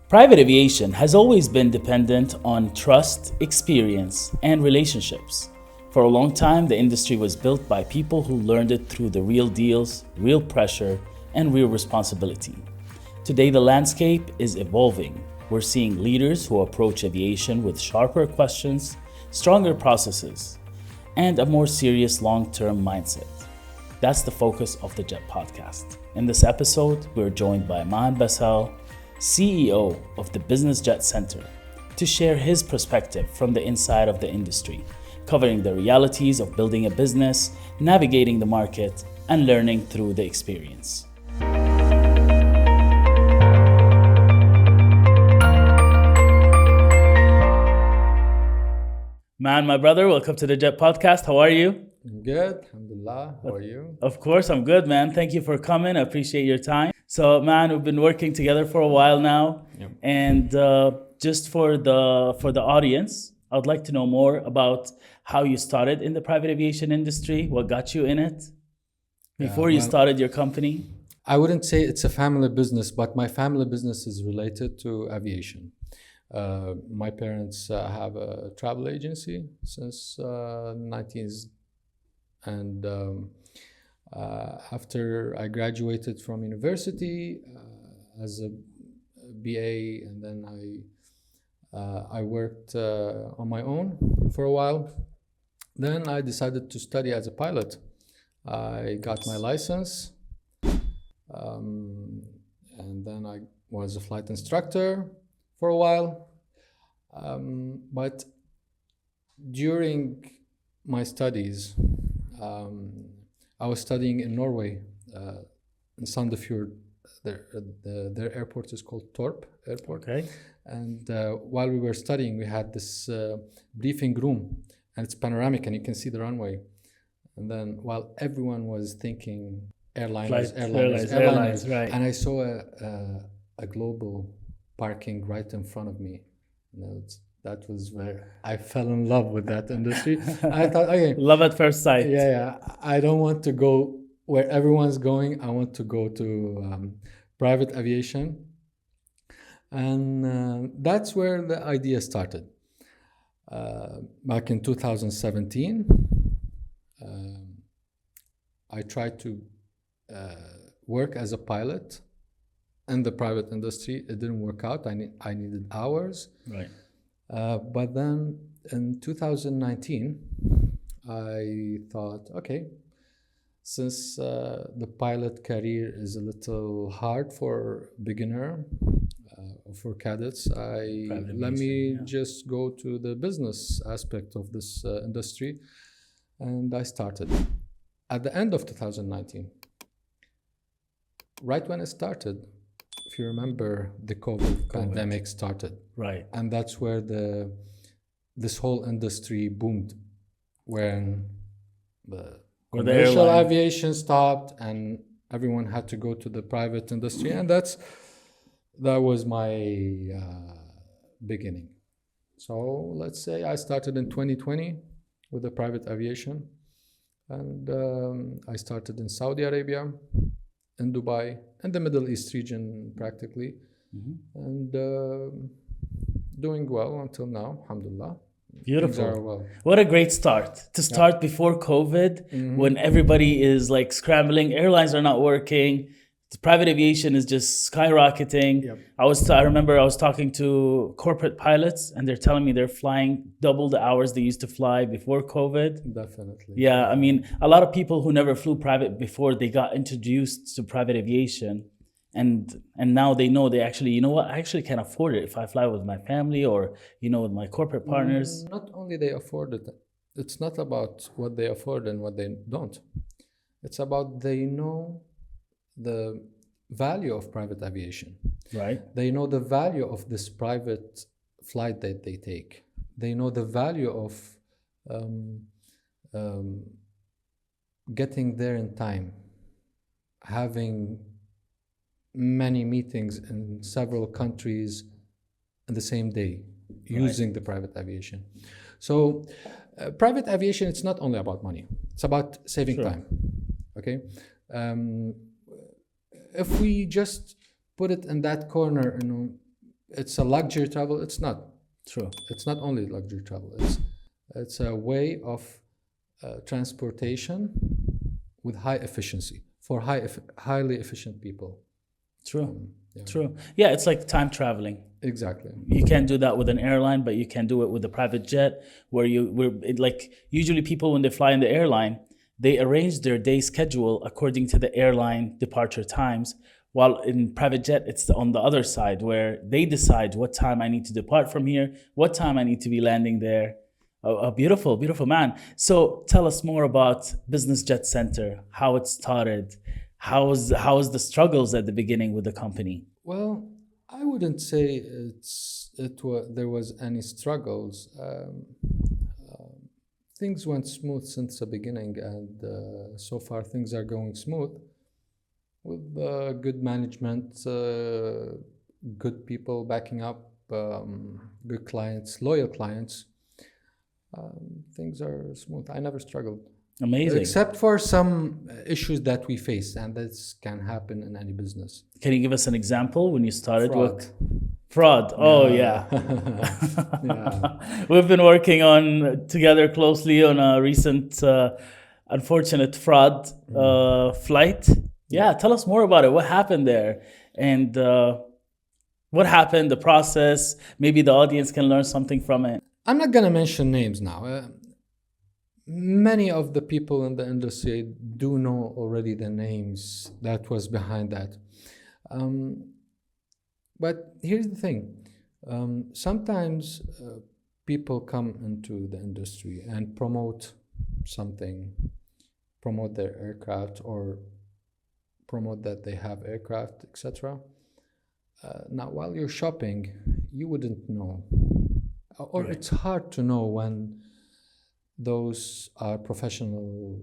Private aviation has always been dependent on trust, experience, and relationships. For a long time, the industry was built by people who learned it through the real deals, real pressure, and real responsibility. Today, the landscape is evolving. We're seeing leaders who approach aviation with sharper questions, stronger processes, and a more serious long-term mindset. That's the focus of the Jet Podcast. In this episode, we're joined by Maan A Bassal, CEO of the Business Jet Center, to share his perspective from the inside of the industry, covering the realities of building a business, navigating the market, and learning through the experience. Maan, my brother, welcome to the Jet Podcast. How are you? Good, alhamdulillah. How are you? Of course, I'm good, man. Thank you for coming. I appreciate your time. So, man, we've been working together for a while now, and just for the audience, I would like to know more about how you started in the private aviation industry. What got you in it before you started your company? I wouldn't say it's a family business, but my family business is related to aviation. My parents have a travel agency since 19s, and after I graduated from university as a BA, and then I worked on my own for a while. Then I decided to study as a pilot. I got my license, and then I was a flight instructor for a while. But during my studies, I was studying in Norway, in Sandefjord. Their airport is called Torp Airport. Okay. And while we were studying, we had this briefing room, and it's panoramic, and you can see the runway. And then while everyone was thinking airliners, right. and I saw a global parking right in front of me. That was where I fell in love with that industry. I thought, okay, Love at first sight. yeah, I don't want to go where everyone's going. I want to go to private aviation. And that's where the idea started. Back in 2017, I tried to work as a pilot in the private industry. It didn't work out. I needed hours. Right. But then in 2019, I thought, okay, since the pilot career is a little hard for beginner, for cadets, let me just go to the business aspect of this industry. And I started at the end of 2019. Right when it started, if you remember, the COVID pandemic started. Right. And that's where this whole industry boomed, when the commercial aviation stopped and everyone had to go to the private industry. And that was my beginning. So let's say I started in 2020 with the private aviation. And I started in Saudi Arabia, in Dubai, in the Middle East region practically, and doing well until now, alhamdulillah. Beautiful. Well. What a great start. To start before COVID, when everybody is like scrambling, airlines are not working, the private aviation is just skyrocketing. Yep. I remember I was talking to corporate pilots, and they're telling me they're flying double the hours they used to fly before COVID. Definitely. Yeah, I mean, a lot of people who never flew private before, they got introduced to private aviation, and now they know they actually, you know what, I actually can afford it if I fly with my family or, with my corporate partners. Not only they afford it, it's not about what they afford and what they don't. It's about they know the value of private aviation. Right. They know the value of this private flight that they take. They know the value of getting there in time, having many meetings in several countries in the same day, using the private aviation. So private aviation, it's not only about money. It's about saving time. Okay. If we just put it in that corner, it's a luxury travel. It's not. True. It's not only luxury travel. It's a way of transportation with high efficiency for highly efficient people. True. Yeah. True. Yeah, it's like time traveling. Exactly. You can't do that with an airline, but you can do it with a private jet like usually people when they fly in the airline, they arrange their day schedule according to the airline departure times. While in private jet, it's on the other side where they decide what time I need to depart from here, what time I need to be landing there. A beautiful, beautiful man. So tell us more about Business Jet Center, how it started, how was the struggles at the beginning with the company? Well, I wouldn't say there was any struggles. Things went smooth since the beginning, and so far things are going smooth with good management, good people backing up, good clients, loyal clients. Things are smooth. I never struggled. Amazing. Except for some issues that we face, and this can happen in any business. Can you give us an example when you started Fraud. with fraud? Oh, yeah. Yeah. We've been working on together closely on a recent unfortunate fraud flight. Yeah, tell us more about it. What happened there? And what happened, the process? Maybe the audience can learn something from it. I'm not going to mention names now. Many of the people in the industry do know already the names that was behind that. But here's the thing. Sometimes people come into the industry and promote something, promote their aircraft or promote that they have aircraft, etc. Now, while you're shopping, you wouldn't know. Or Right. it's hard to know when those are professional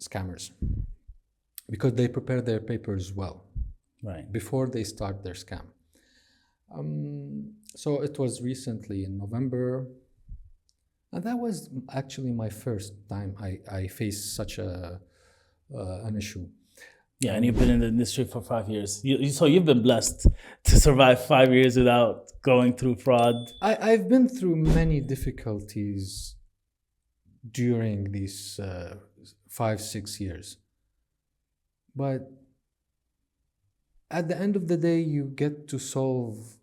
scammers because they prepare their papers well Right. before they start their scam. So it was recently in November, and that was actually my first time I faced such an issue. Yeah, and you've been in the industry for 5 years. So you've been blessed to survive 5 years without going through fraud. I've been through many difficulties during these 5-6 years, but at the end of the day, you get to solve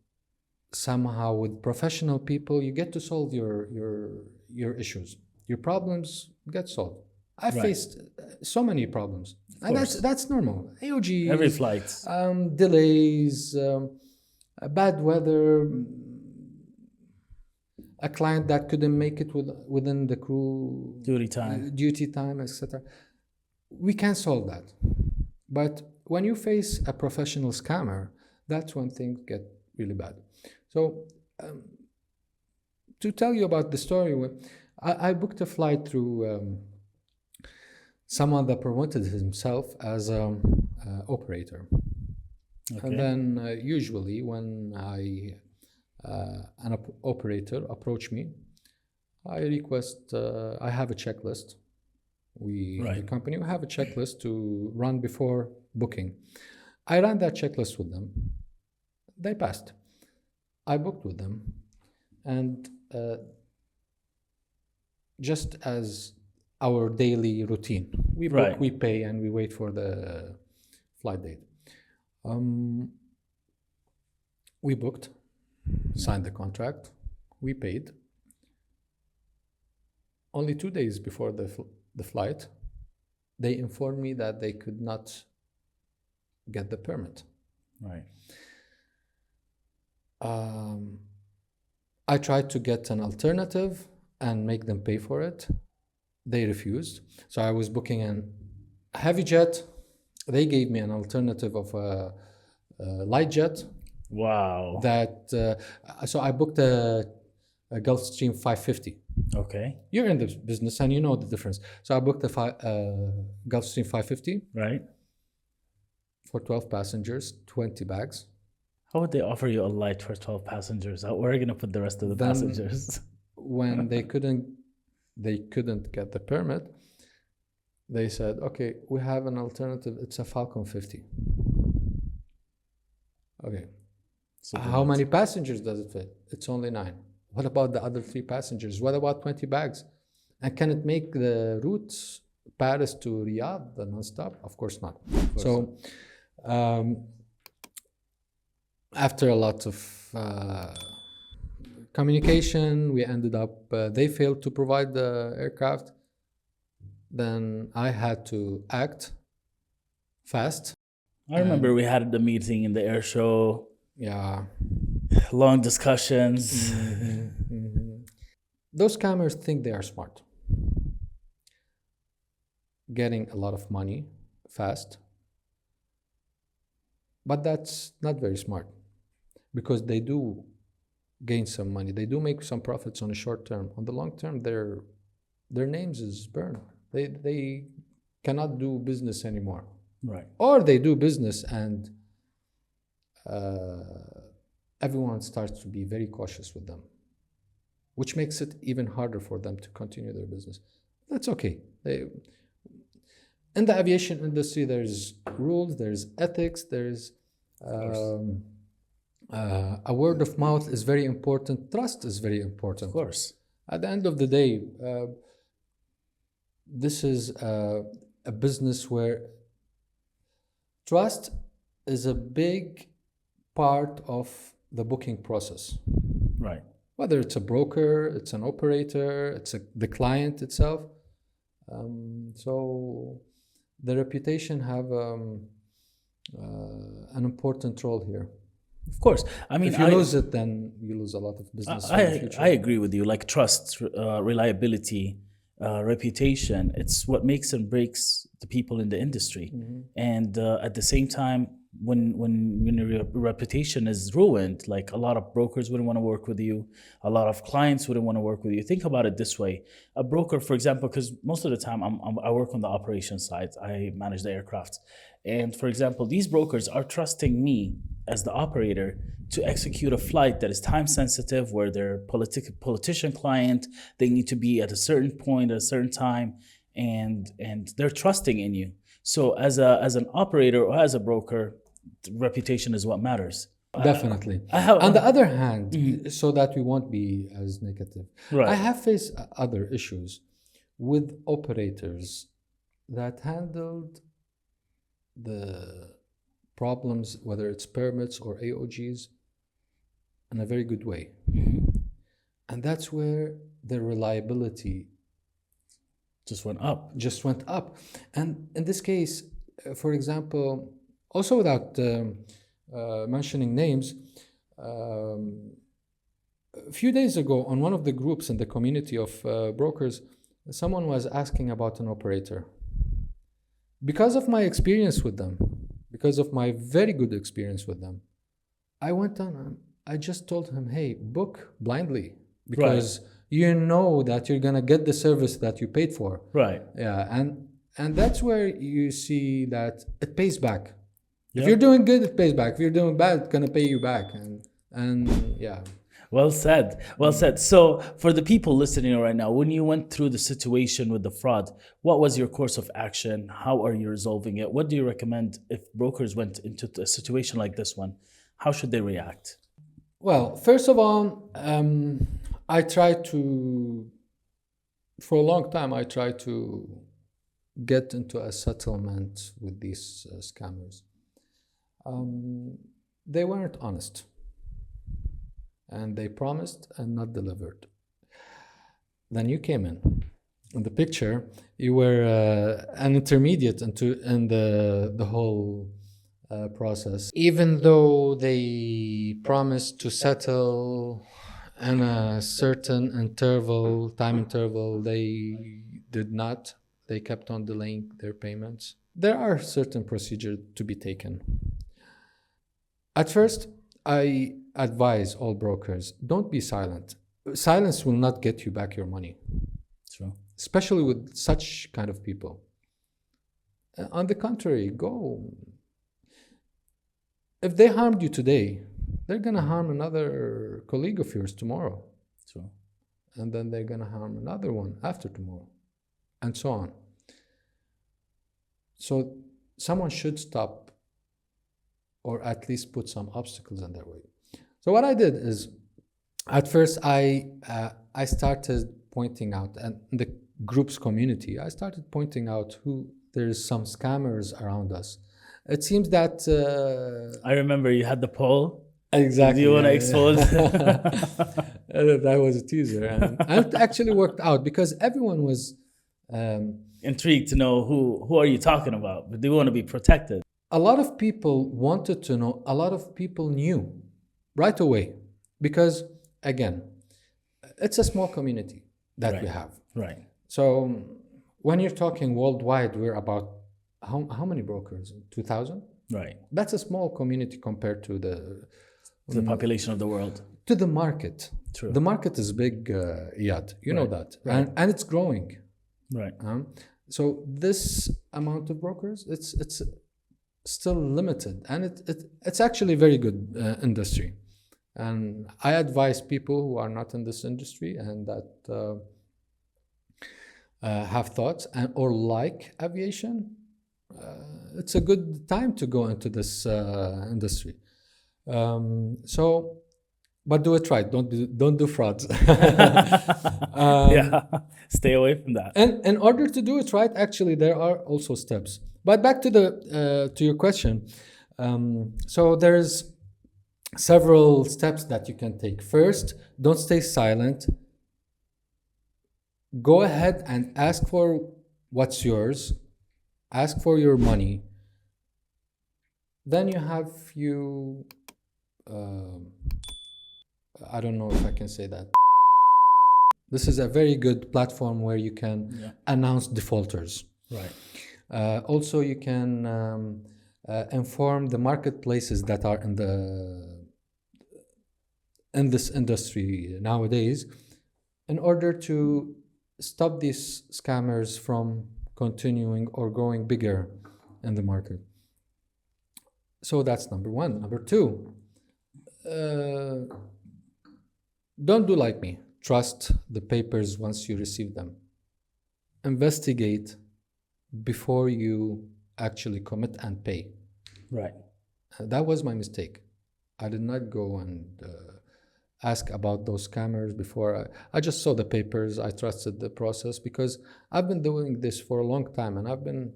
somehow with professional people. You get to solve your issues, your problems get solved. I Right. faced so many problems, and course. that's normal. AOGs, Every flight. delays, bad weather, a client that couldn't make it within the crew duty time, etc. We can solve that, but when you face a professional scammer, that's when things get really bad. So, to tell you about the story, I booked a flight through someone that promoted himself as an operator. Okay. And then usually when an operator approach me, I request, I have a checklist. The company, we have a checklist to run before booking. I ran that checklist with them. They passed. I booked with them. And just as our daily routine, we book, we pay, and we wait for the flight date. We booked, signed the contract, we paid. Only 2 days before the flight, they informed me that they could not get the permit. Right. I tried to get an alternative and make them pay for it. They refused. So I was booking a heavy jet. They gave me an alternative of a light jet. Wow. So I booked a Gulfstream 550. Okay. You're in the business and you know the difference. So I booked a Gulfstream 550. Right. For 12 passengers, 20 bags. How would they offer you a light for 12 passengers? Where are you going to put the rest of the passengers? When they couldn't get the permit, they said, okay, we have an alternative. It's a Falcon 50. Okay. Super How light. many passengers does it fit? It's only 9. What about the other 3 passengers? What about 20 bags? And can it make the route Paris to Riyadh non-stop? Of course not. So after a lot of communication, we ended up, they failed to provide the aircraft. Then I had to act fast. I remember we had the meeting in the air show, Yeah. long discussions. Those scammers think they are smart. Getting a lot of money fast. But that's not very smart, because they do gain some money. They do make some profits on the short term. On the long term, their names is burned. They cannot do business anymore. Right. Or they do business and everyone starts to be very cautious with them, which makes it even harder for them to continue their business. That's okay. In the aviation industry, there's rules, there's ethics, there's a word of mouth is very important. Trust is very important. Of course. At the end of the day, this is a business where trust is a big part of the booking process. Right. Whether it's a broker, it's an operator, it's the client itself. So the reputation have an important role here. Of course. I mean, if you lose it, then you lose a lot of business in the future. I agree with you. Like trust, reliability, reputation, it's what makes and breaks the people in the industry. And at the same time, when your reputation is ruined, like a lot of brokers wouldn't want to work with you, a lot of clients wouldn't want to work with you. Think about it this way: a broker, for example, because most of the time I work on the operations side, I manage the aircraft, and for example, these brokers are trusting me as the operator to execute a flight that is time sensitive, where they're politician client, they need to be at a certain point at a certain time, and they're trusting in you. So as an operator or as a broker, reputation is what matters. Definitely. On the other hand, so that we won't be as negative, Right. I have faced other issues with operators that handled the problems, whether it's permits or AOGs, in a very good way. And that's where the reliability just went up. And in this case, for example, also without mentioning names, a few days ago on one of the groups in the community of brokers, someone was asking about an operator. Because of my experience with them, because of my very good experience with them, I went on, I just told him, hey, book blindly, because you know that you're gonna get the service that you paid for. Right. Yeah, and that's where you see that it pays back. If you're doing good, it pays back. If you're doing bad, it's gonna pay you back. And yeah. Well said. Well said. So for the people listening right now, when you went through the situation with the fraud, what was your course of action? How are you resolving it? What do you recommend if brokers went into a situation like this one? How should they react? Well, first of all, I tried to, for a long time, I tried to get into a settlement with these scammers. They weren't honest, and they promised and not delivered. Then you came in the picture. You were an intermediate in the whole process. Even though they promised to settle in a certain time interval, they did not. They kept on delaying their payments. There are certain procedures to be taken. At first, I advise all brokers, don't be silent. Silence will not get you back your money. True. Especially with such kind of people. On the contrary, go. If they harmed you today, they're gonna harm another colleague of yours tomorrow. True. And then they're gonna harm another one after tomorrow, and so on. So someone should stop, or at least put some obstacles in their way. So what I did is, at first I started pointing out, and in the group's community, I started pointing out who there's some scammers around us. It seems that I remember you had the poll. exactly. Do you want to yeah, expose? that was a teaser, and it actually worked out because everyone was Intrigued to know who are you talking about, but they want to be protected. a lot of people wanted to know, a lot of people knew right away, because again, it's a small community that we Right. have. Right. So when you're talking worldwide, we're about how many brokers? 2,000? Right. That's a small community compared to The population of the world. the market. True. The market is big, Iyad. You know that. Right. And it's growing. Right. So this amount of brokers, it's still limited, and it's actually a very good industry. And I advise people who are not in this industry and that have thoughts or like aviation, it's a good time to go into this industry. So, but do it right. Don't do frauds. Yeah. Stay away from that. And in order to do it right, actually, there are also steps. But back to to your question. So there's several steps that you can take. First, don't stay silent. Go ahead and ask for what's yours. Ask for your money. Then you have I don't know if I can say that. This is a very good platform where you can announce defaulters. Right. Also, you can inform the marketplaces that are in this industry nowadays, in order to stop these scammers from continuing or growing bigger in the market. So that's number one. Number two, don't do like me. Trust the papers once you receive them. Investigate before you actually commit and pay. Right. That was my mistake. I did not go and ask about those scammers before. I just saw the papers. I trusted the process because I've been doing this for a long time, and I've been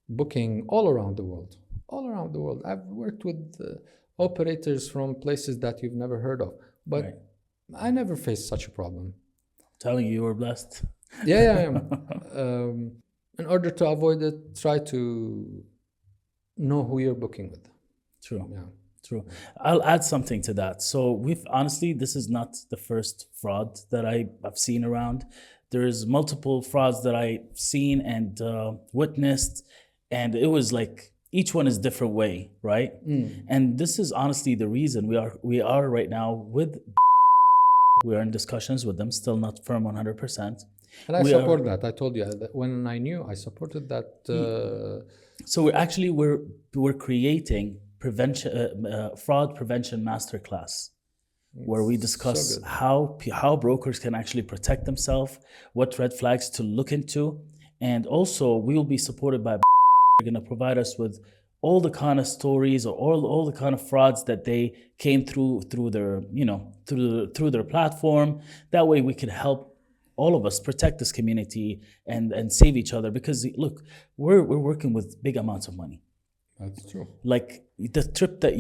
booking all around the world. All around the world. I've worked with operators from places that you've never heard of, but Right. I never faced such a problem. Telling you were blessed. Yeah, I am. In order to avoid it, try to know who you're booking with. True. Yeah. True. I'll add something to that. So we've honestly, this is not the first fraud that I've seen around. There's multiple frauds that I've seen and witnessed, and it was like each one is different way, right? And this is honestly the reason we are right now with. We are in discussions with them, still not firm 100%. And I support that. I told you that when I knew, I supported that. So we're creating fraud prevention masterclass, where we discuss how brokers can actually protect themselves, what red flags to look into, and also we will be supported by. They're going to provide us with all the kind of stories or all the kind of frauds that they came through their through their platform. That way we can help all of us protect this community and save each other, because look, we're working with big amounts of money. That's true. Like the trip that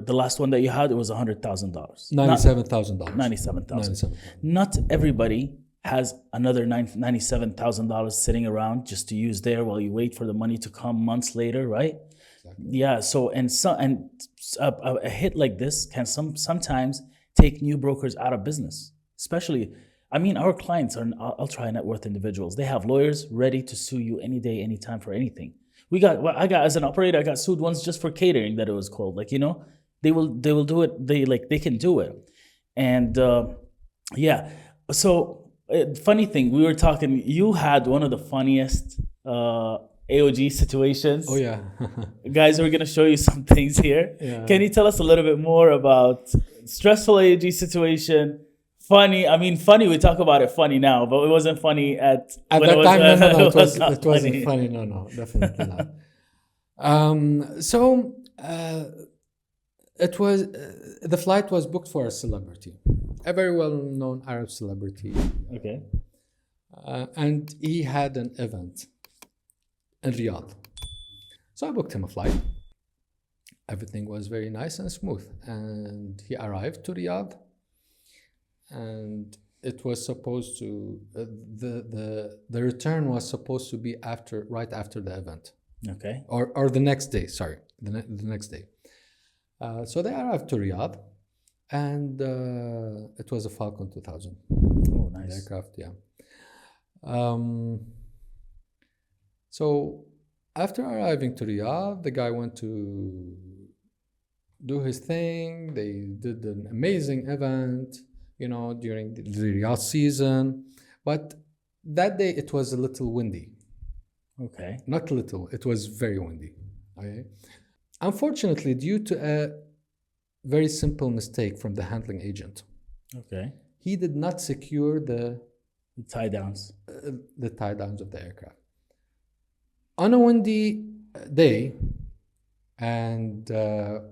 the last one that you had, it was $100,000. $97,000. 97,000. Not everybody has another $97,000 sitting around just to use there while you wait for the money to come months later, right? Exactly. Yeah. So a hit like this can sometimes take new brokers out of business. Especially, I mean, our clients are ultra net worth individuals. They have lawyers ready to sue you any day, anytime for anything. I got as an operator, I got sued once just for catering, that it was called. Like, they will do it. They can do it. And yeah. So funny thing, we were talking. You had one of the funniest AOG situations. Oh yeah. Guys, we're gonna show you some things here. Yeah. Can you tell us a little bit more about stressful AOG situation? Funny. I mean, funny. We talk about it funny now, but it wasn't funny at that time. No, it wasn't funny. No, definitely not. So It was the flight was booked for a celebrity, a very well-known Arab celebrity, Okay. and he had an event in Riyadh. So I booked him a flight. Everything was very nice and smooth, and he arrived to Riyadh, and it was supposed to the return was supposed to be right after the event, Okay. or the next day. Sorry, the next day. So they arrived to Riyadh, and it was a Falcon 2000 Oh, nice. aircraft. Yeah. So after arriving to Riyadh, the guy went to do his thing. They did an amazing event, during the Riyadh season. But that day it was a little windy. Okay. Not little, it was very windy. Okay. Unfortunately, due to a very simple mistake from the handling agent, Okay. he did not secure the Tie downs. tie downs of the aircraft. On a windy day, and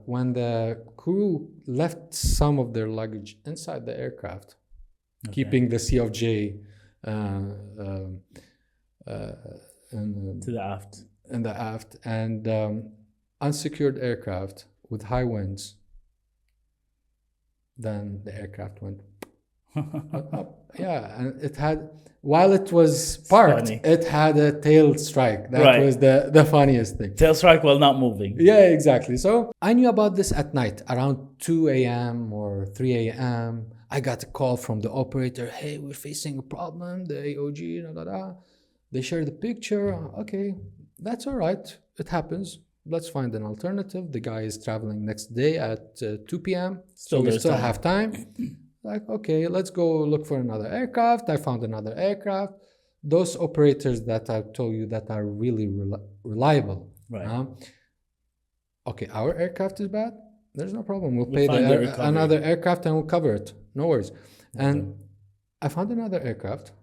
when the crew left some of their luggage inside the aircraft, keeping the C of J To the aft. in the aft, and unsecured aircraft with high winds, then the aircraft went up. Yeah, and it had, while it was parked, funny. it had a tail strike. That Right. was the funniest thing. Tail strike while not moving. Yeah, exactly. So I knew about this at night, around 2 a.m. or 3 a.m. I got a call from the operator. Hey, we're facing a problem. The AOG, da da da. They shared the picture. Okay, that's all right. It happens. Let's find an alternative. The guy is traveling next day at 2 p.m. So we there's still time. have time. Like, okay, let's go look for another aircraft. I found another aircraft. Those operators that I told you that are really reliable. Right. Okay, our aircraft is bad. There's no problem. We'll We'll pay find the recovery. another aircraft and we'll cover it. No worries. And I found another aircraft.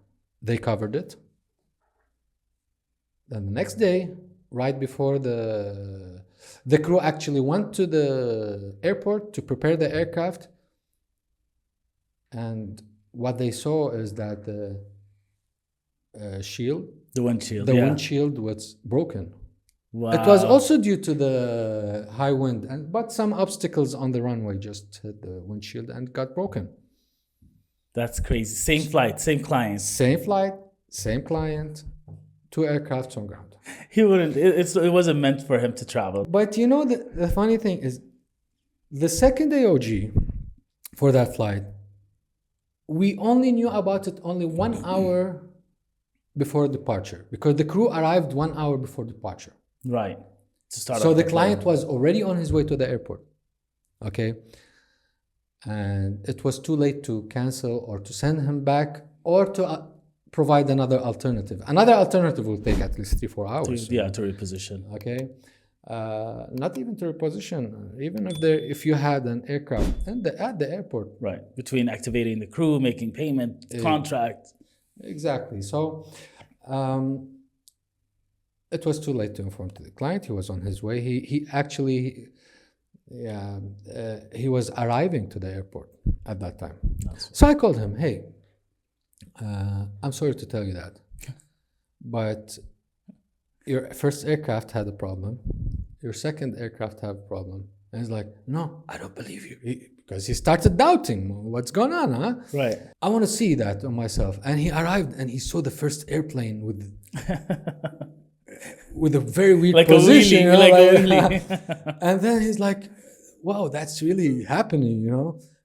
They covered it. Then the next day, right before the crew actually went to the airport to prepare the aircraft, and what they saw is that the The windshield. windshield was broken. Wow. It was also due to the high wind, but some obstacles on the runway just hit the windshield and got broken. That's crazy. Same flight, same clients. Same flight, same client, 2 aircrafts on ground. He wouldn't. It wasn't meant for him to travel. But the funny thing is, the second AOG for that flight, we only knew about it only 1 hour before departure, because the crew arrived 1 hour before departure. Right. To start. So off the the client flight. was already on his way to the airport. Okay. And it was too late to cancel or to send him back or to provide another alternative. Another alternative will take at least 3-4 hours. to reposition. Okay. Not even to reposition. Even if you had an aircraft at the airport. Right. Between activating the crew, making payment, contract. Exactly. So it was too late to inform to the client. He was on his way. He actually he was arriving to the airport at that time. So I called him. Hey, I'm sorry to tell you that, but your first aircraft had a problem. Your second aircraft had a problem. And he's like, no, I don't believe you. Because he started doubting, what's going on, huh? Right. I want to see that on myself. And he arrived and he saw the first airplane with a very weird Like position. a wheelie. And then he's like, wow, that's really happening,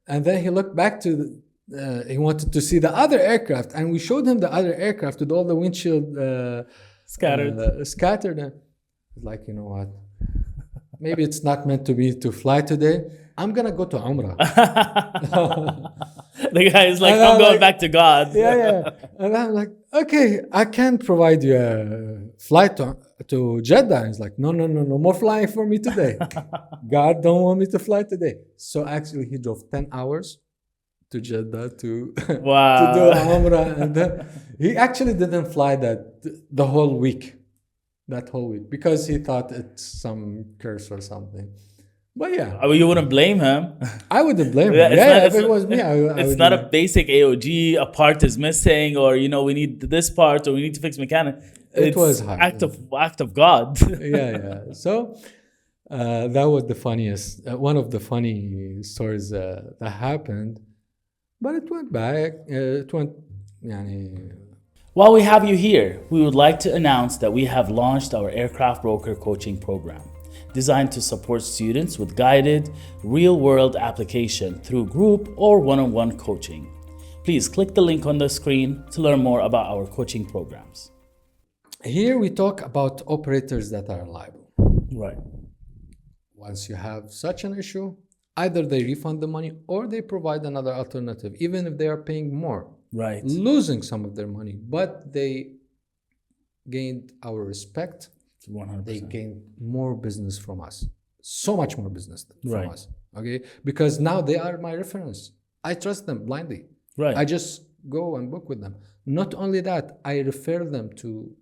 And then he looked back to he wanted to see the other aircraft. And we showed him the other aircraft with all the windshield scattered. And he's like, you know what? Maybe it's not meant to be to fly today. I'm going to go to Umrah. The guy is like, I'm going back to God. Yeah. And I'm like, okay, I can provide you a flight to Jeddah. And he's like, no more flying for me today. God don't want me to fly today. So actually he drove 10 hours to Jeddah to Wow. to do Umrah. And then he actually didn't fly the whole week. That whole week, because he thought it's some curse or something. But yeah, I mean, you wouldn't blame him. I wouldn't blame Yeah, him. Yeah, if it was me, I it's would not be a basic AOG. A part is missing, or we need this part, or we need to fix mechanic. it was It's hard. act of God. Yeah, yeah. So that was the funniest, one of the funny stories that happened. But it went back. It went, يعني, While we have you here, we would like to announce that we have launched our aircraft broker coaching program, designed to support students with guided, real-world application through group or one-on-one coaching. Please click the link on the screen to learn more about our coaching programs. here we talk about operators that are liable. Right. Once you have such an issue, either they refund the money or they provide another alternative, even if they are paying more, Right. losing some of their money, but they gained our respect. 100%. They gained more business from us, so much more business from Right. us. Okay, because now they are my reference. I trust them blindly. Right. I just go and book with them. Not only that, I refer them to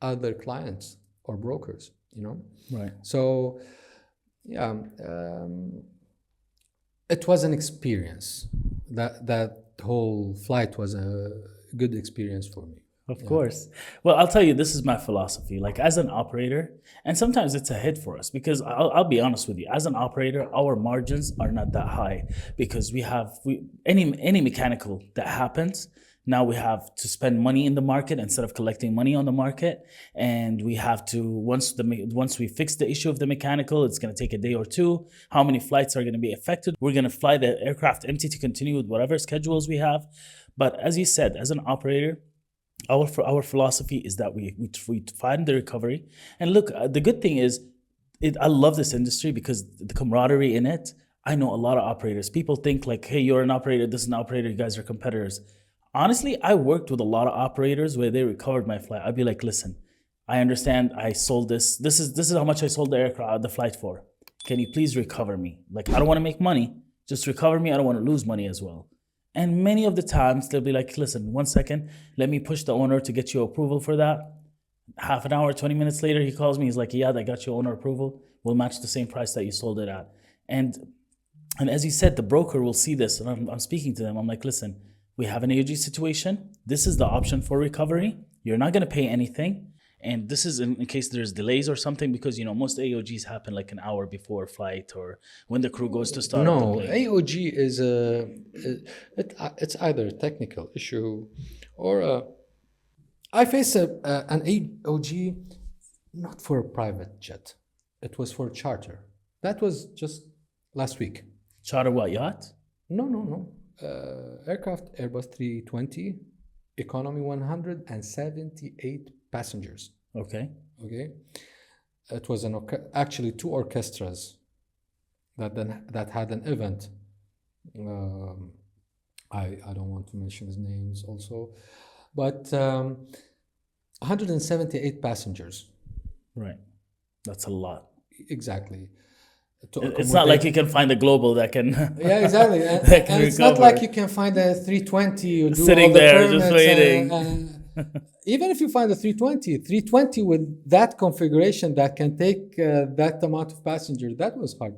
other clients or brokers. Right. So, yeah, it was an experience. That whole flight was a good experience for me. Of course. Well, I'll tell you, this is my philosophy. Like, as an operator, and sometimes it's a hit for us because I'll be honest with you, as an operator, our margins are not that high because any mechanical that happens, now we have to spend money in the market instead of collecting money on the market, and we have to once we fix the issue of the mechanical, it's going to take a day or two. How many flights are going to be affected? We're going to fly the aircraft empty to continue with whatever schedules we have. But as you said, as an operator, our philosophy is that we find the recovery. And look, the good thing is, I love this industry because the camaraderie in it. I know a lot of operators. People think like, hey, you're an operator, this is an operator, you guys are competitors. Honestly, I worked with a lot of operators where they recovered my flight. I'd be like, listen, I understand I sold this. This is how much I sold the flight for. Can you please recover me? Like, I don't want to make money. Just recover me. I don't want to lose money as well. And many of the times they'll be like, listen, 1 second, let me push the owner to get you approval for that. Half an hour, 20 minutes later, he calls me. He's like, yeah, I got your owner approval. We'll match the same price that you sold it at. And as you said, the broker will see this. And I'm speaking to them. I'm like, listen, we have an AOG situation. This is the option for recovery. You're not going to pay anything. And this is in case there's delays or something, because most AOGs happen like an hour before flight or when the crew goes to start up the No, plane. AOG is it's either a technical issue or I faced an AOG not for a private jet. It was for charter. That was just last week. Charter what, yacht? No. Aircraft Airbus 320, economy 178 passengers. Okay. It was actually two orchestras that had an event. I don't want to mention his names also, but 178 passengers. Right. That's a lot. Exactly. It's not like you can find a global that can. Yeah, exactly. And it's not like you can find a 320 you do sitting all the there just permits waiting. Even if you find a 320 with that configuration that can take that amount of passengers, that was hard.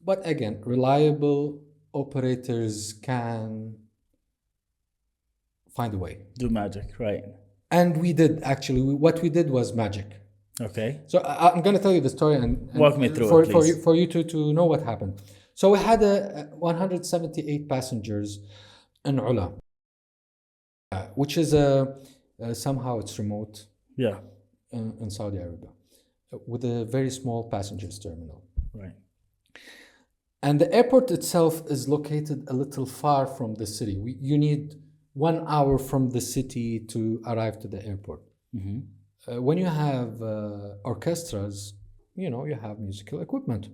But again, reliable operators can find a way. Do magic, right? And we did actually. What we did was magic. Okay. So I'm going to tell you the story and walk me through it, please. For you to know what happened. So we had 178 passengers in Ula, which is somehow it's remote. Yeah. In Saudi Arabia, with a very small passengers terminal. Right. And the airport itself is located a little far from the city. You need 1 hour from the city to arrive to the airport. Mm-hmm. When you have orchestras, you have musical equipment.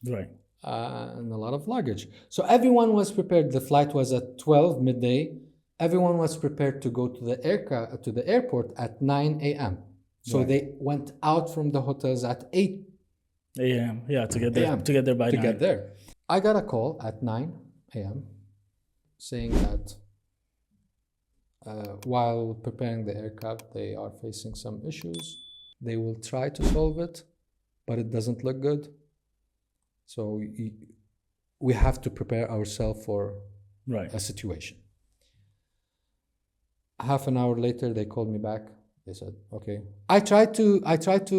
Right. And a lot of luggage. So everyone was prepared. The flight was at 12 midday. Everyone was prepared to go to the airport at 9 a.m. So right. they went out from the hotels at 8 a.m. Yeah, to get there by 9. Get there. I got a call at 9 a.m. saying that while preparing the aircraft, they are facing some issues. They will try to solve it, but it doesn't look good. So we have to prepare ourselves for Right. a situation. Half an hour later, they called me back. They said, "Okay." I tried to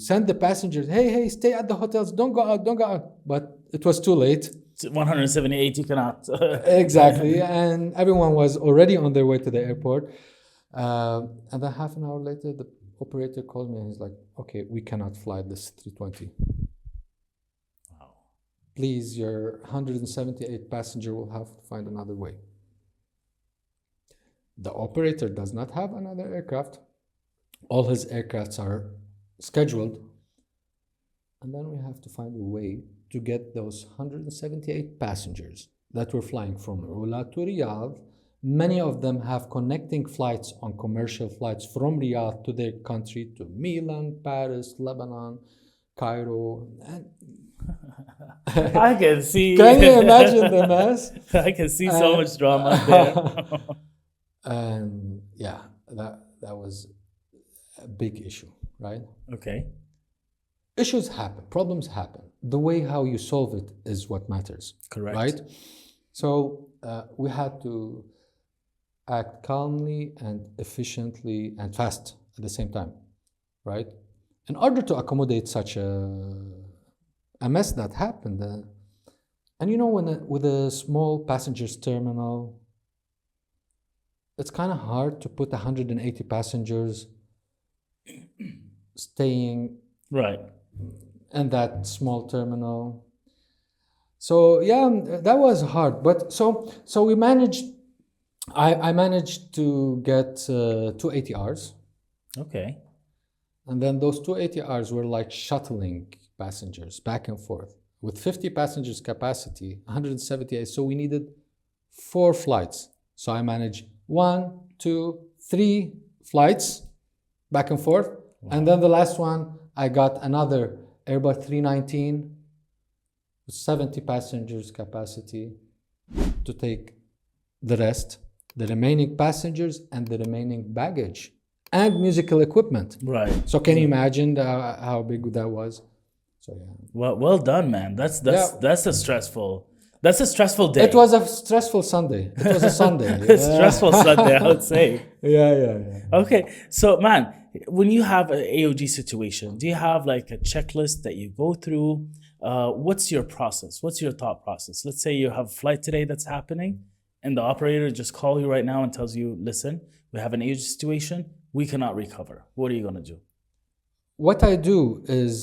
send the passengers, "Hey, stay at the hotels. Don't go out. Don't go out." But it was too late. 178, you cannot. Exactly, and everyone was already on their way to the airport. And then half an hour later, the operator called me and he's like, "Okay, we cannot fly this 320. Wow. Please, your 178 passenger will have to find another way." The operator does not have another aircraft. All his aircrafts are scheduled. And then we have to find a way to get those 178 passengers that were flying from Ula to Riyadh. Many of them have connecting flights on commercial flights from Riyadh to their country, to Milan, Paris, Lebanon, Cairo. And I can see. can you imagine the mess? I can see so much drama there. And yeah, that was a big issue, right? Okay. Issues happen, problems happen. The way how you solve it is what matters. Correct. Right? So we had to act calmly and efficiently and fast at the same time, right? In order to accommodate such a mess that happened. And you know, with a small passengers terminal, it's kind of hard to put 180 passengers staying Right. in that small terminal. So yeah, that was hard. But so we managed. I managed to get 280Rs, Okay. and then those 280Rs were like shuttling passengers back and forth with 50 passengers capacity, 178. So we needed 4 flights. So I managed 1, 2, 3 flights back and forth, and then the last one I got another Airbus 319 with 70 passengers capacity to take the rest, the remaining passengers and the remaining baggage and musical equipment. Right. So can you imagine how big that was? So yeah. Well done, man. That's a stressful day. It was a stressful Sunday. It was a Sunday. Stressful Sunday, I would say. Yeah. Okay. So, man, when you have an AOG situation, do you have like a checklist that you go through? What's your process? What's your thought process? Let's say you have a flight today that's happening and the operator just calls you right now and tells you, "Listen, we have an AOG situation. We cannot recover." What are you going to do? What I do is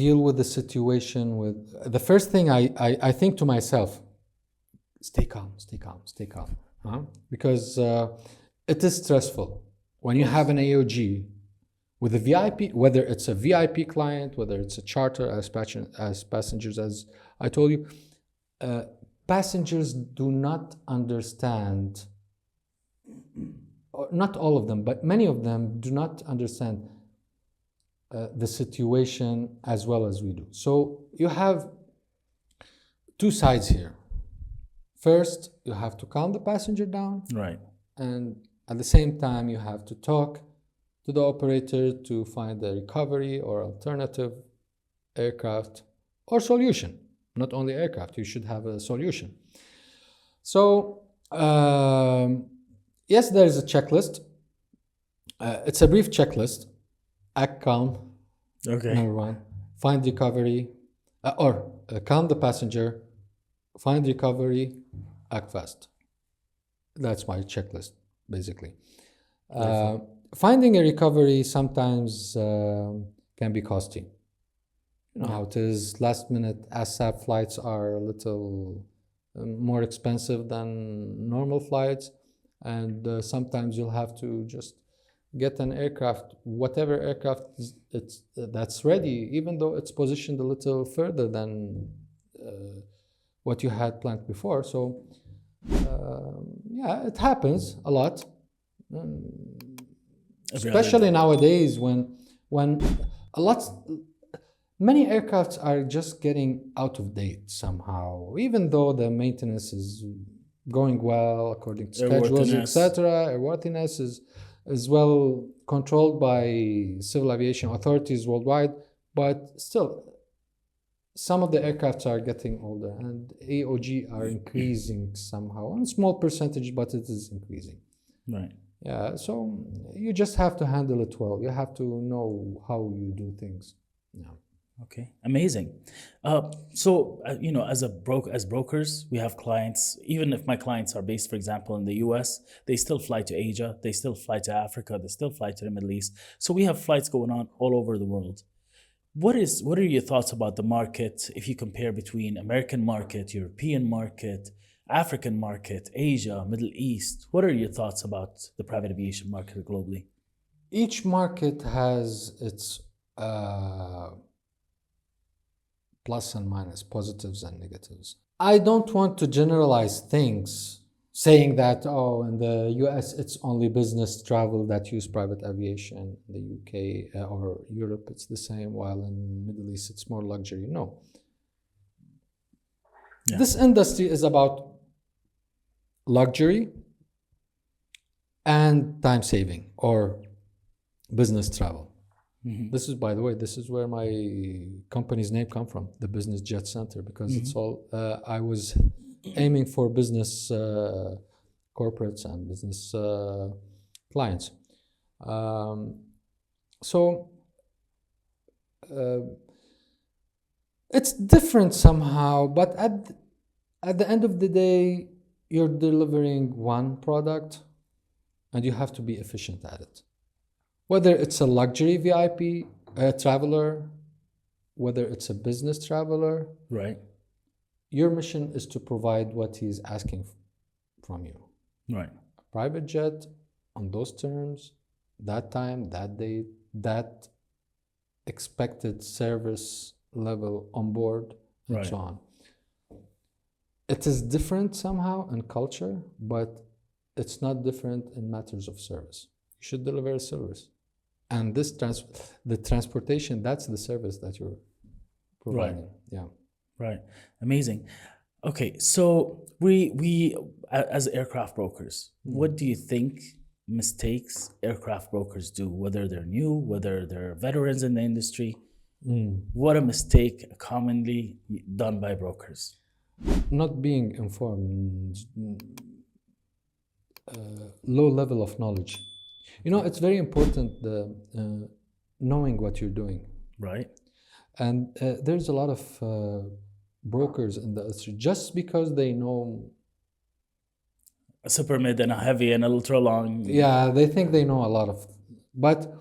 deal with the situation with the first thing I think to myself, stay calm. Huh? Because it is stressful when you have an AOG with a VIP, whether it's a VIP client, whether it's a charter as passengers, as I told you, passengers do not understand, or not all of them, but many of them do not understand the situation as well as we do. So you have 2 sides here. First, you have to calm the passenger down. Right. And at the same time, you have to talk to the operator to find a recovery or alternative aircraft or solution. Not only aircraft, you should have a solution. So, yes, there is a checklist. It's a brief checklist. Act calm. Okay. Number 1. Find recovery. Calm the passenger. Find recovery. Act fast. That's my checklist, basically. Finding a recovery sometimes can be costly. You know how it is. Last minute ASAP flights are a little more expensive than normal flights, and sometimes you'll have to just get an aircraft, whatever aircraft that's ready, even though it's positioned a little further than what you had planned before. So yeah, it happens a lot, especially nowadays when many aircrafts are just getting out of date somehow, even though the maintenance is going well according to schedules, etc. Airworthiness is well controlled by civil aviation authorities worldwide, But still, some of the aircrafts are getting older, and AOG are increasing somehow, on a small percentage, but it is increasing. Right. Yeah, so you just have to handle it well. You have to know how you do things. Yeah. Okay, amazing. As brokers, we have clients. Even if my clients are based, for example, in the U.S., they still fly to Asia, they still fly to Africa, they still fly to the Middle East. So we have flights going on all over the world. What are your thoughts about the market if you compare between American market, European market, African market, Asia, Middle East? What are your thoughts about the private aviation market globally? Each market has its plus and minus, positives and negatives. I don't want to generalize things saying that, oh, in the US it's only business travel that use private aviation. In the UK or Europe it's the same, while in Middle East it's more luxury. No. Yeah. This industry is about luxury and time saving or business travel. This is, by the way, this is where my company's name come from, the Business Jet Center, because it's all, I was aiming for business corporates and business clients. So it's different somehow, but at the end of the day, you're delivering one product and you have to be efficient at it. Whether it's a luxury VIP traveler, whether it's a business traveler, Right. your mission is to provide what he's asking from you. Right. A private jet on those terms, that time, that date, that expected service level on board, and Right. so on. It is different somehow in culture, but it's not different in matters of service. You should deliver a service. And this the transportation, that's the service that you're providing. Yeah. Right. Amazing. Okay, so we as aircraft brokers, what do you think mistakes aircraft brokers do, whether they're new, whether they're veterans in the industry? What a mistake commonly done by brokers. Not being informed, low level of knowledge. You know, it's very important knowing what you're doing. Right. And there's a lot of brokers in the industry just because they know. A super mid and a heavy and a ultra long. Yeah, they think they know a lot of, but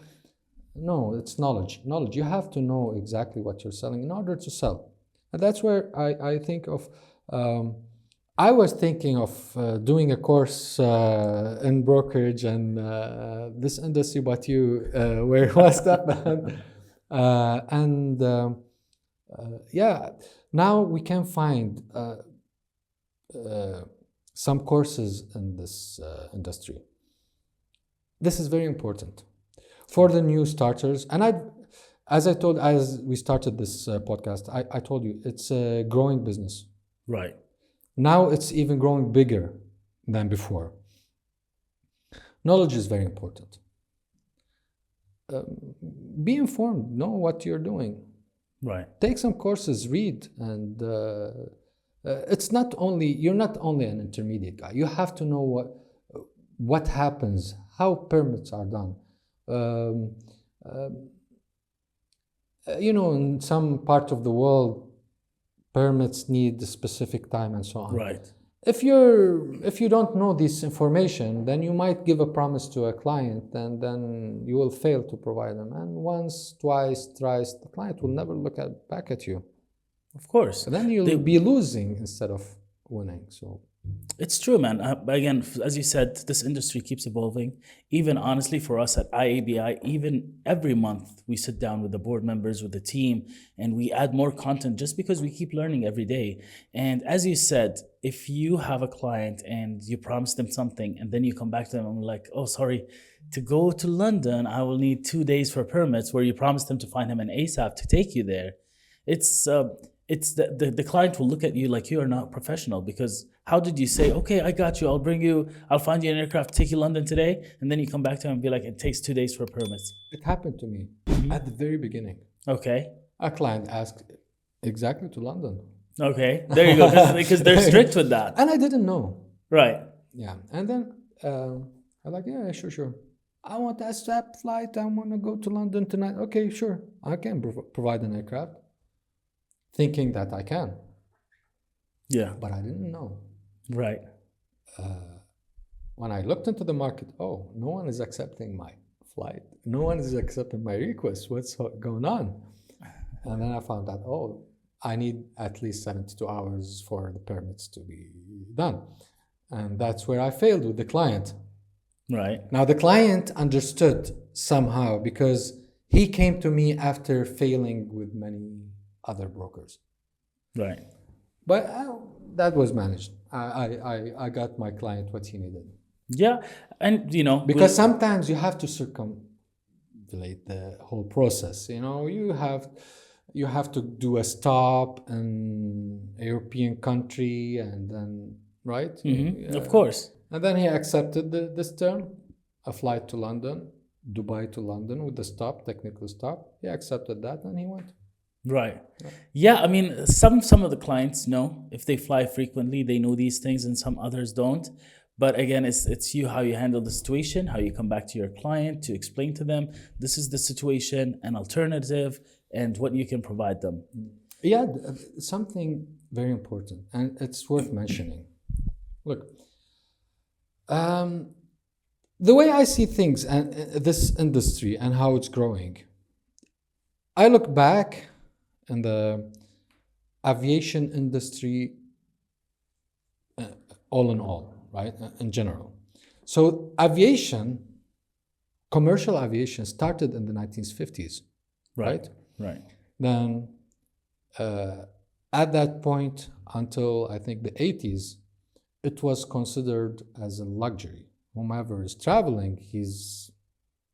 no, it's knowledge. Knowledge. You have to know exactly what you're selling in order to sell. And that's where I think of. I was thinking of doing a course in brokerage and this industry, but you were lost up. Yeah, now we can find some courses in this industry. This is very important for the new starters. And as we started this podcast, I told you it's a growing business. Right. Now it's even growing bigger than before. Knowledge is very important. Be informed, know what you're doing. Right. Take some courses, read, and it's not only, you're not only an intermediate guy. You have to know what happens, how permits are done. You know, in some part of the world, permits need a specific time and so on. Right. If you don't know this information, then you might give a promise to a client and then you will fail to provide them. And once, twice, thrice, the client will never look back at you. Of course. And then you'll be losing instead of winning. So it's true, man. Again, as you said, this industry keeps evolving. Even honestly, for us at IABI, even every month we sit down with the board members, with the team, and we add more content just because we keep learning every day. And as you said, if you have a client and you promise them something and then you come back to them and like, oh, sorry, to go to London, I will need 2 days for permits, where you promised them to find him an ASAP to take you there. It's it's the client will look at you like you are not professional, because how did you say, okay, I got you, I'll find you an aircraft, take you London today, and then you come back to him and be like, it takes 2 days for permits. It happened to me at the very beginning. Okay. A client asked exactly to London. Okay. There you go. Because they're strict with that. And I didn't know. Right. Yeah. And then I'm like, yeah, sure. I want a swap flight. I want to go to London tonight. Okay, sure. I can provide an aircraft. Thinking that I can. Yeah. But I didn't know. Right. When I looked into the market, no one is accepting my flight. No one is accepting my request. What's going on? And then I found out, I need at least 72 hours for the permits to be done. And that's where I failed with the client. Right. Now, the client understood somehow because he came to me after failing with many other brokers. Right. But that was managed. I got my client what he needed. Yeah. And, because sometimes you have to circumvent the whole process. You have to do a stop in a European country and then, right? Mm-hmm. Of course. And then he accepted this term, a flight to London, Dubai to London with the stop, technical stop. He accepted that and he went. Right. Yeah, I mean, some of the clients know if they fly frequently, they know these things, and some others don't. But again, it's you, how you handle the situation, how you come back to your client to explain to them, this is the situation, an alternative, and what you can provide them. Yeah, something very important, and it's worth mentioning. Look, the way I see things and this industry and how it's growing, I look back in the aviation industry all in all, right, in general. So commercial aviation started in the 1950s, right? Right. Then at that point until I think the 80s, it was considered as a luxury. Whomever is traveling, he's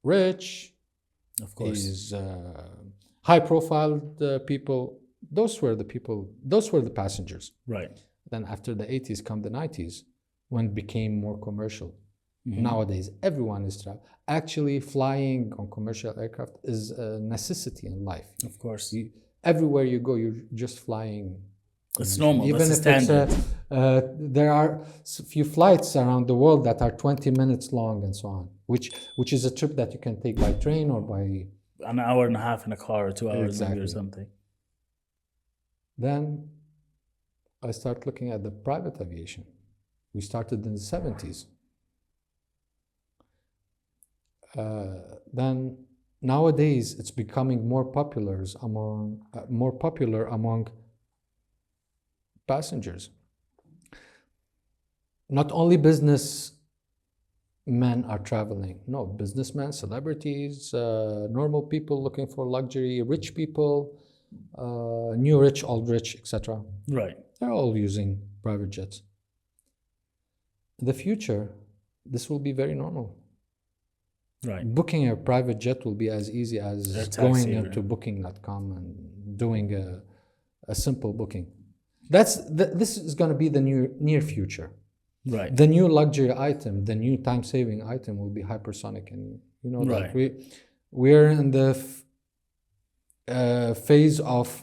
rich, of course, he's high-profile people. Those were the passengers. Right. Then after the 80s come the 90s, when it became more commercial. Mm-hmm. Nowadays, everyone is traveling. Actually, flying on commercial aircraft is a necessity in life. Of course. Everywhere you go, you're just flying. It's normal. Even if there are few flights around the world that are 20 minutes long and so on, which is a trip that you can take by train or by an hour and a half in a car or 2 hours exactly. Maybe or something. Then I start looking at the private aviation. We started in the 70s. Then nowadays it's becoming more popular among passengers. Not only businessmen are traveling. No, businessmen, celebrities, normal people looking for luxury, rich people, new rich, old rich, etc. Right. They're all using private jets. In the future, this will be very normal. Right. Booking a private jet will be as easy as going into booking.com and doing a simple booking. This is going to be the near future. Right. The new luxury item, the new time-saving item will be hypersonic, and you know right. that we're in the phase of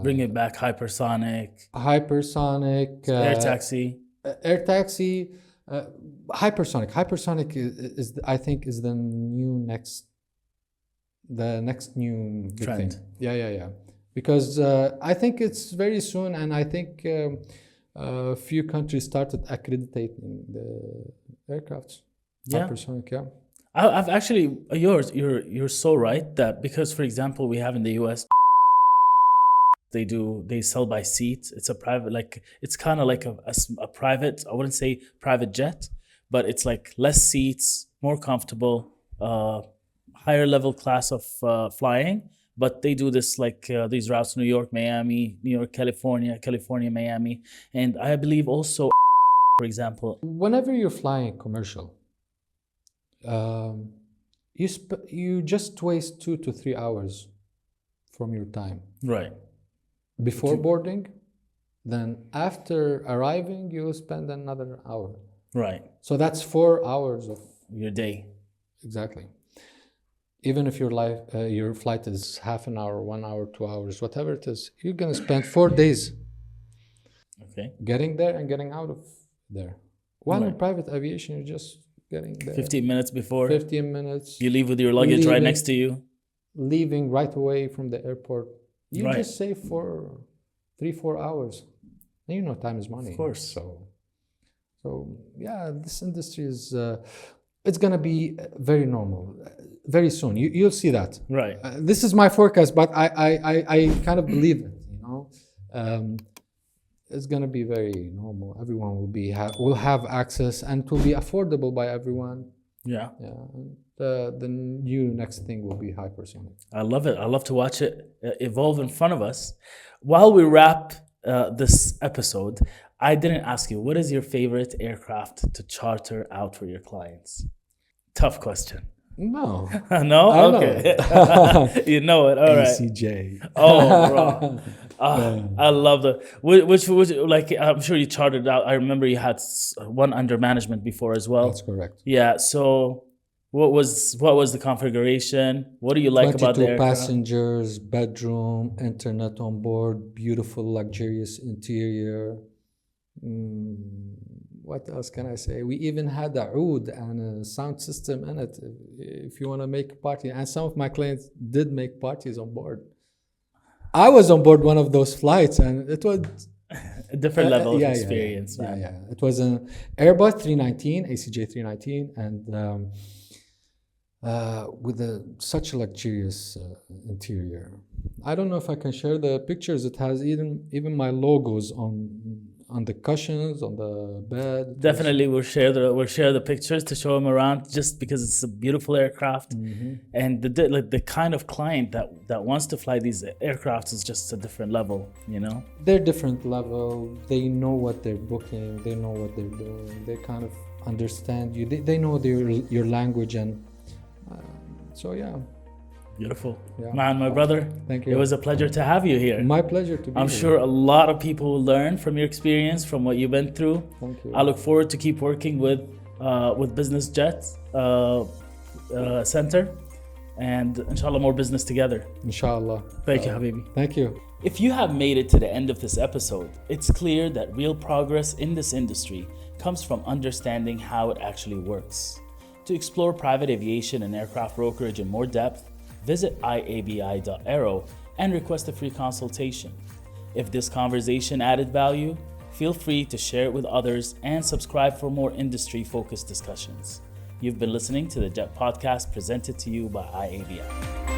bring it back, hypersonic, air taxi, hypersonic. Hypersonic is I think is the next new big trend. Thing. Yeah. Because I think it's very soon, and I think a few countries started accrediting the aircrafts. Yeah. Hypersonic, yeah. I've actually you're so right that, because for example we have in the US they sell by seats. It's a private, like it's kind of like a private, I wouldn't say private jet, but it's like less seats, more comfortable, higher level class of flying. But they do this like these routes: New York, Miami, New York, California, Miami, and I believe also, for example, whenever you're flying commercial, you just waste 2 to 3 hours from your time. Right. Before boarding, then after arriving, you spend another hour. Right. So that's 4 hours of Your day. exactly. Even if your flight is half an hour, 1 hour, 2 hours, whatever it is, you're gonna spend 4 days Okay. getting there and getting out of there. While in Right. private aviation, you're just getting there 15 minutes before. 15 minutes, You leave with your luggage right Leaving. next to you. leaving right away from the airport. You Right. just save for 3-4 hours. And you know time is money. Of course. So yeah, this industry is it's gonna be very normal very soon. You'll see that. Right. This is my forecast, but I kind of believe it. You know, it's gonna be very normal. Everyone will have access, and it will be affordable by everyone. Yeah. Yeah. And the new next thing will be hypersonic. I love it. I love to watch it evolve in front of us. While we wrap this episode, I didn't ask you, what is your favorite aircraft to charter out for your clients? Tough question. No. No? I know Okay. it. You know it. All right. ACJ. Oh, bro. I love the which like I'm sure you chartered out. I remember you had one under management before as well. That's correct. Yeah. So what was the configuration? What do you like about the 22 aircraft? passengers, bedroom, internet on board, beautiful, luxurious interior. What else can I say? We even had a oud and a sound system in it if you want to make a party. And some of my clients did make parties on board. I was on board one of those flights, and it was A different level of yeah, experience. Yeah, Man. yeah. It was an Airbus 319, ACJ 319, and with such a luxurious interior. I don't know if I can share the pictures. It has even my logos on the cushions, on the bed. Definitely, we'll share the pictures to show them around, just because it's a beautiful aircraft, and the kind of client that wants to fly these aircrafts is just a different level, you know. They're different level. They know what they're booking. They know what they're doing. They kind of understand you. They know your language, and so yeah. Beautiful. Yeah. Man, my brother, Thank you. it was a pleasure to have you here. My pleasure to be I'm here. sure a lot of people will learn from your experience, from what you've been through. Thank you. I look forward to keep working with Business Jets Center, and inshallah more business together. Inshallah. Thank you, Habibi. Thank you. If you have made it to the end of this episode, it's clear that real progress in this industry comes from understanding how it actually works. To explore private aviation and aircraft brokerage in more depth, visit IABI.aero and request a free consultation. If this conversation added value, feel free to share it with others and subscribe for more industry-focused discussions. You've been listening to the Jet Podcast presented to you by IABI.